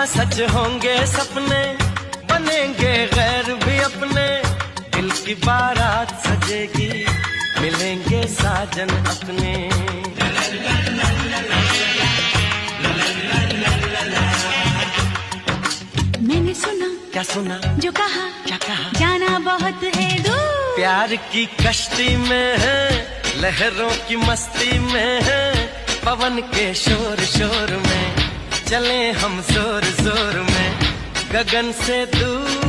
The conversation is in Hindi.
सच होंगे सपने, बनेंगे गैर भी अपने, दिल की बारात सजेगी, मिलेंगे साजन अपने। मैंने सुना, क्या सुना, जो कहा, क्या कहा, जाना बहुत है दूर। प्यार की कश्ती में है, लहरों की मस्ती में है, पवन के शोर शोर में चले हम जोर जोर में, गगन से दूर